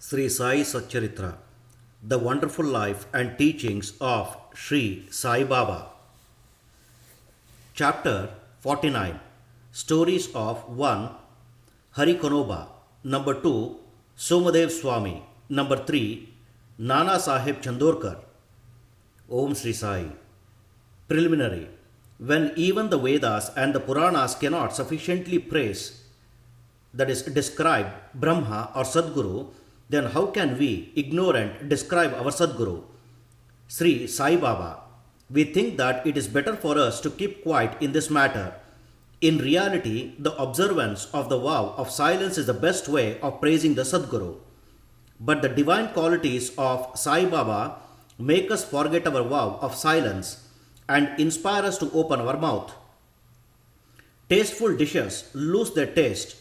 Sri Sai Satcharitra, The Wonderful Life and Teachings of Sri Sai Baba. Chapter 49, Stories of 1. Hari Konoba. Number 2. Somadev Swami. Number 3. Nana Sahib Chandorkar. Om Sri Sai. Preliminary. When even the Vedas and the Puranas cannot sufficiently praise, that is, describe Brahma or Sadguru, then how can we, ignorant, describe our Sadguru, Sri Sai Baba? We think that it is better for us to keep quiet in this matter. In reality, the observance of the vow of silence is the best way of praising the Sadguru. But the divine qualities of Sai Baba make us forget our vow of silence and inspire us to open our mouth. Tasteful dishes lose their taste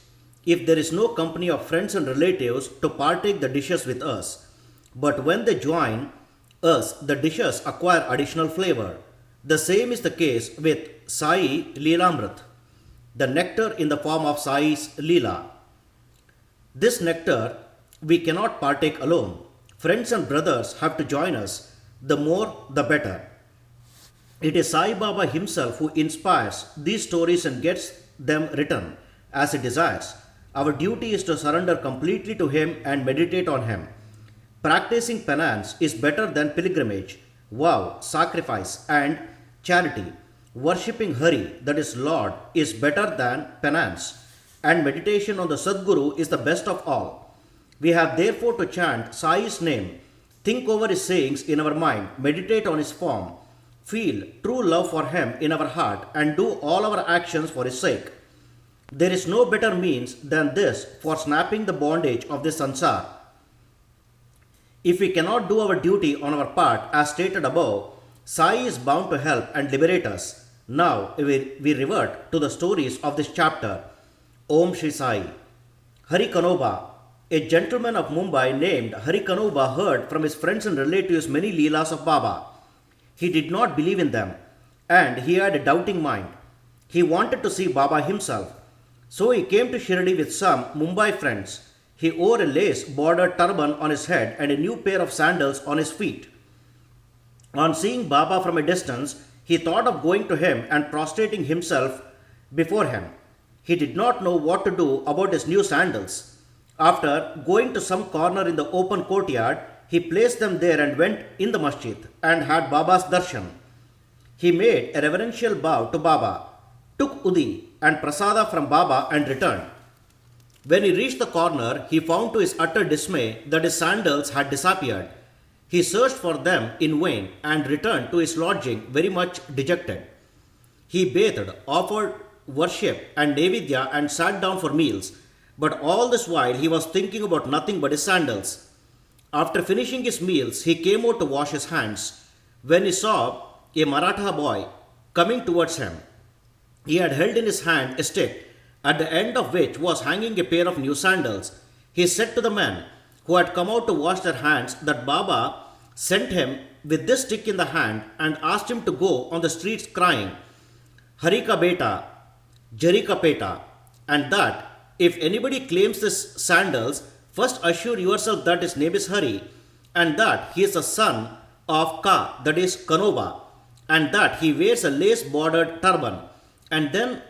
if there is no company of friends and relatives to partake the dishes with us. But when they join us, the dishes acquire additional flavor. The same is the case with Sai Leelamrit, the nectar in the form of Sai's Leela. This nectar we cannot partake alone. Friends and brothers have to join us. The more, the better. It is Sai Baba himself who inspires these stories and gets them written as he desires. Our duty is to surrender completely to him and meditate on him. Practicing penance is better than pilgrimage, vow, sacrifice, and charity. Worshipping Hari, that is Lord, is better than penance, and meditation on the Sadguru is the best of all. We have therefore to chant Sai's name, think over his sayings in our mind, meditate on his form, feel true love for him in our heart, and do all our actions for his sake. There is no better means than this for snapping the bondage of this sansar. If we cannot do our duty on our part as stated above, Sai is bound to help and liberate us. Now we revert to the stories of this chapter. Om Shri Sai. Hari Kanoba. A gentleman of Mumbai named Hari Kanoba heard from his friends and relatives many Leelas of Baba. He did not believe in them, and he had a doubting mind. He wanted to see Baba himself. So he came to Shirdi with some Mumbai friends. He wore a lace-bordered turban on his head and a new pair of sandals on his feet. On seeing Baba from a distance, he thought of going to him and prostrating himself before him. He did not know what to do about his new sandals. After going to some corner in the open courtyard, he placed them there and went in the masjid and had Baba's darshan. He made a reverential bow to Baba, took Udi and Prasada from Baba and returned. When he reached the corner, he found to his utter dismay that his sandals had disappeared. He searched for them in vain and returned to his lodging very much dejected. He bathed, offered worship and Nevidya and sat down for meals, but all this while he was thinking about nothing but his sandals. After finishing his meals, he came out to wash his hands, when he saw a Maratha boy coming towards him. He had held in his hand a stick, at the end of which was hanging a pair of new sandals. He said to the men who had come out to wash their hands that Baba sent him with this stick in the hand and asked him to go on the streets crying, Harika Beta, Jarika Peta, and that if anybody claims this sandals, first assure yourself that his name is Hari, and that he is the son of Ka, that is Kanoba, and that he wears a lace-bordered turban, and then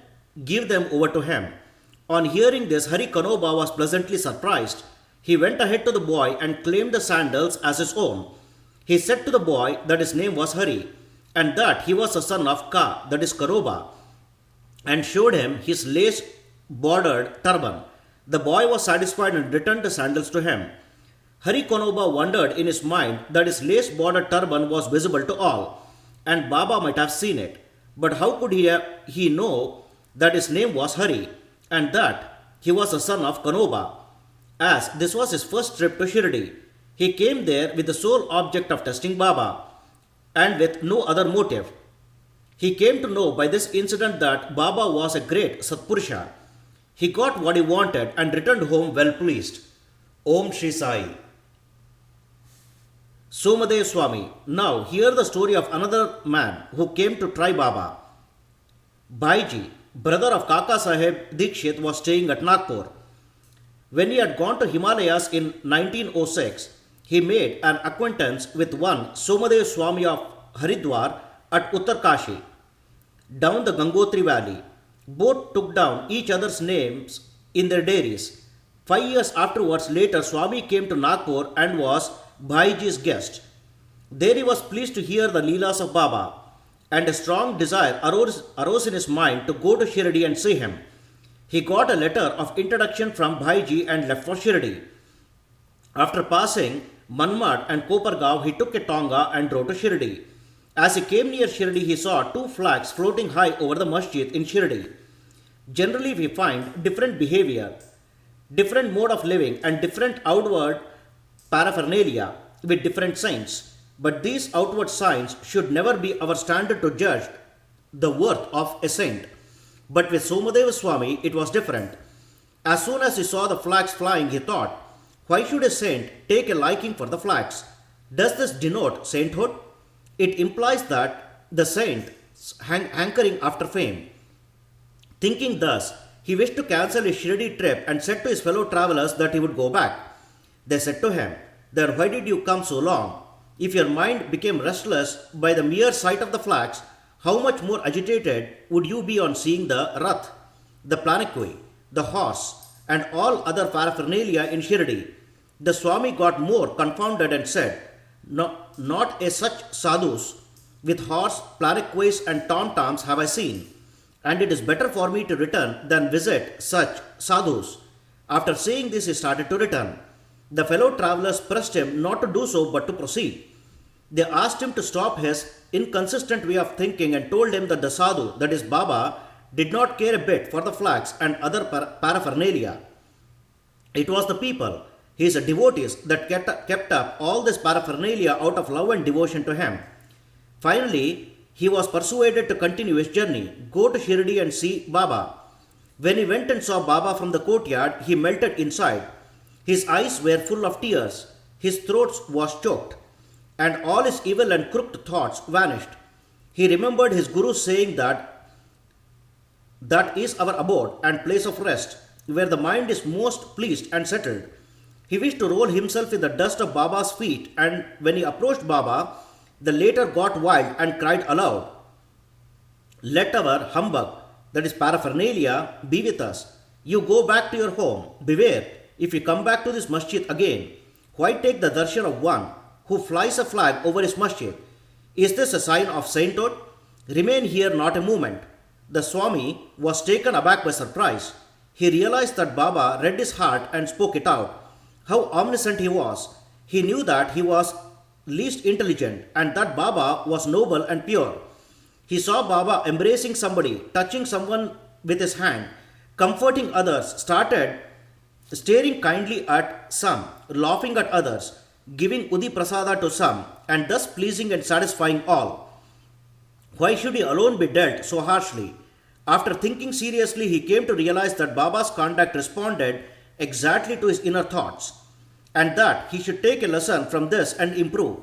give them over to him. On hearing this, Hari Kanoba was pleasantly surprised. He went ahead to the boy and claimed the sandals as his own. He said to the boy that his name was Hari, and that he was the son of Ka, that is Kanoba, and showed him his lace-bordered turban. The boy was satisfied and returned the sandals to him. Hari Kanoba wondered in his mind that his lace-bordered turban was visible to all, and Baba might have seen it. But how could he know that his name was Hari, and that he was the son of Kanoba? As this was his first trip to Shirdi, he came there with the sole object of testing Baba, and with no other motive. He came to know by this incident that Baba was a great Satpurusha. He got what he wanted and returned home well pleased. Om Shri Sai. Somadev Swami. Now hear the story of another man who came to try Baba. Bhaiji, brother of Kaka Sahib Dikshit, was staying at Nagpur. When he had gone to Himalayas in 1906, he made an acquaintance with one Somadev Swami of Haridwar at Uttarkashi, down the Gangotri valley. Both took down each other's names in their diaries. 5 years afterwards, later, Swami came to Nagpur and was Bhaiji's guest. There he was pleased to hear the Leelas of Baba, and a strong desire arose in his mind to go to Shirdi and see him. He got a letter of introduction from Bhaiji and left for Shirdi. After passing Manmad and Kopargaon, he took a tonga and drove to Shirdi. As he came near Shirdi, he saw two flags floating high over the masjid in Shirdi. Generally, we find different behavior, different mode of living, and different outward paraphernalia with different saints. But these outward signs should never be our standard to judge the worth of a saint. But with Somadeva Swami, it was different. As soon as he saw the flags flying, he thought, why should a saint take a liking for the flags? Does this denote sainthood? It implies that the saint is hankering after fame. Thinking thus, he wished to cancel his Shirdi trip and said to his fellow travelers that he would go back. They said to him, then why did you come so long? If your mind became restless by the mere sight of the flags, how much more agitated would you be on seeing the Rath, the Planakwi, the horse, and all other paraphernalia in Shirdi? The Swami got more confounded and said, no, not a such sadhus with horse, planakways, and tom-toms have I seen, and it is better for me to return than visit such sadhus. After saying this, he started to return. The fellow travelers pressed him not to do so but to proceed. They asked him to stop his inconsistent way of thinking and told him that the sadhu, that is Baba, did not care a bit for the flags and other paraphernalia. It was the people, his devotees, that kept up all this paraphernalia out of love and devotion to him. Finally, he was persuaded to continue his journey, go to Shirdi and see Baba. When he went and saw Baba from the courtyard, he melted inside. His eyes were full of tears, his throat was choked, and all his evil and crooked thoughts vanished. He remembered his Guru saying that is our abode and place of rest, where the mind is most pleased and settled. He wished to roll himself in the dust of Baba's feet, and when he approached Baba, the latter got wild and cried aloud, let our humbug, that is paraphernalia, be with us. You go back to your home. Beware, if you come back to this masjid again, why take the darshan of one who flies a flag over his masjid? Is this a sign of sainthood? Remain here not a moment. The Swami was taken aback by surprise. He realized that Baba read his heart and spoke it out. How omniscient he was. He knew that he was least intelligent and that Baba was noble and pure. He saw Baba embracing somebody, touching someone with his hand, comforting others, started staring kindly at some, laughing at others, giving Udi Prasada to some, and thus pleasing and satisfying all. Why should he alone be dealt so harshly? After thinking seriously, he came to realize that Baba's conduct responded exactly to his inner thoughts, and that he should take a lesson from this and improve,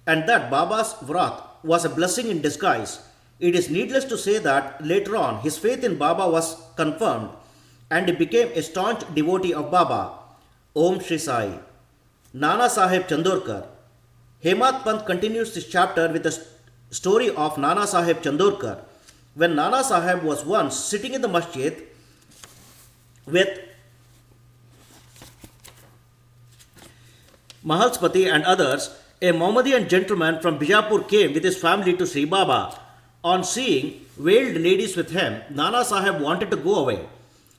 and that Baba's wrath was a blessing in disguise. It is needless to say that later on his faith in Baba was confirmed, and he became a staunch devotee of Baba. Om Shri Sai. Nana Saheb Chandorkar. Hemat Pant continues this chapter with the story of Nana Saheb Chandorkar. When Nana Saheb was once sitting in the masjid with Mahalspati and others, a Mohammedan gentleman from Bijapur came with his family to Sri Baba. On seeing veiled ladies with him, Nana Saheb wanted to go away,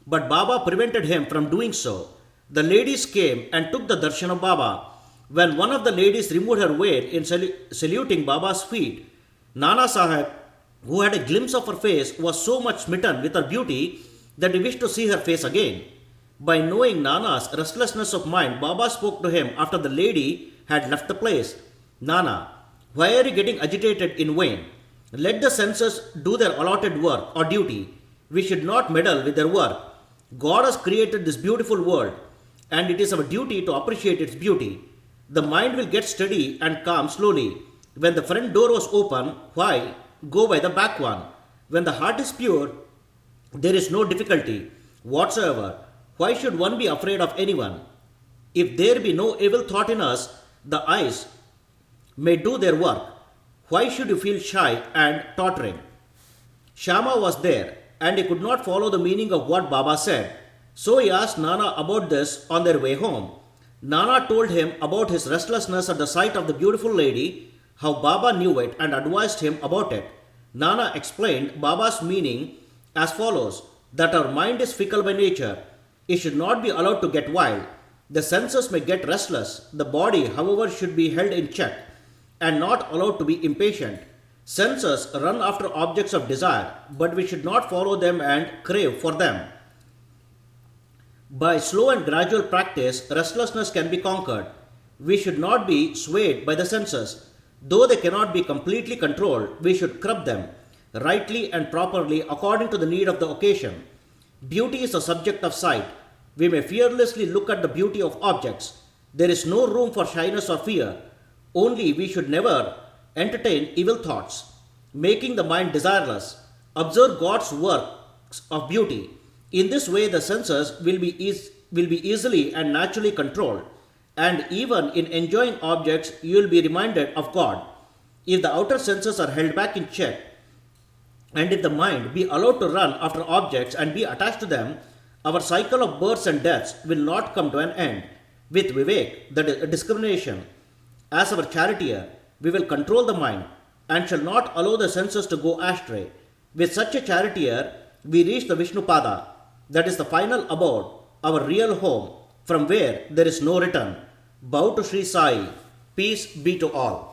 but Baba prevented him from doing so. The ladies came and took the darshan of Baba. When one of the ladies removed her veil in saluting Baba's feet, Nana Saheb, who had a glimpse of her face, was so much smitten with her beauty that he wished to see her face again. By knowing Nana's restlessness of mind, Baba spoke to him after the lady had left the place. Nana, why are you getting agitated in vain? Let the senses do their allotted work or duty. We should not meddle with their work. God has created this beautiful world, and it is our duty to appreciate its beauty. The mind will get steady and calm slowly. When the front door was open, why go by the back one? When the heart is pure, there is no difficulty whatsoever. Why should one be afraid of anyone? If there be no evil thought in us, the eyes may do their work. Why should you feel shy and tottering? Shama was there and he could not follow the meaning of what Baba said. So he asked Nana about this on their way home. Nana told him about his restlessness at the sight of the beautiful lady, how Baba knew it and advised him about it. Nana explained Baba's meaning as follows, that our mind is fickle by nature. It should not be allowed to get wild. The senses may get restless. The body, however, should be held in check and not allowed to be impatient. Senses run after objects of desire, but we should not follow them and crave for them. By slow and gradual practice, restlessness can be conquered. We should not be swayed by the senses. Though they cannot be completely controlled, we should curb them rightly and properly according to the need of the occasion. Beauty is the subject of sight. We may fearlessly look at the beauty of objects. There is no room for shyness or fear. Only we should never entertain evil thoughts, making the mind desireless. Observe God's works of beauty. In this way, the senses will be easily and naturally controlled, and even in enjoying objects, you will be reminded of God. If the outer senses are held back in check, and if the mind be allowed to run after objects and be attached to them, our cycle of births and deaths will not come to an end. With Vivek, that is discrimination, as our charioteer, we will control the mind and shall not allow the senses to go astray. With such a charioteer, we reach the Vishnupada, that is the final abode, our real home, from where there is no return. Bow to Sri Sai. Peace be to all.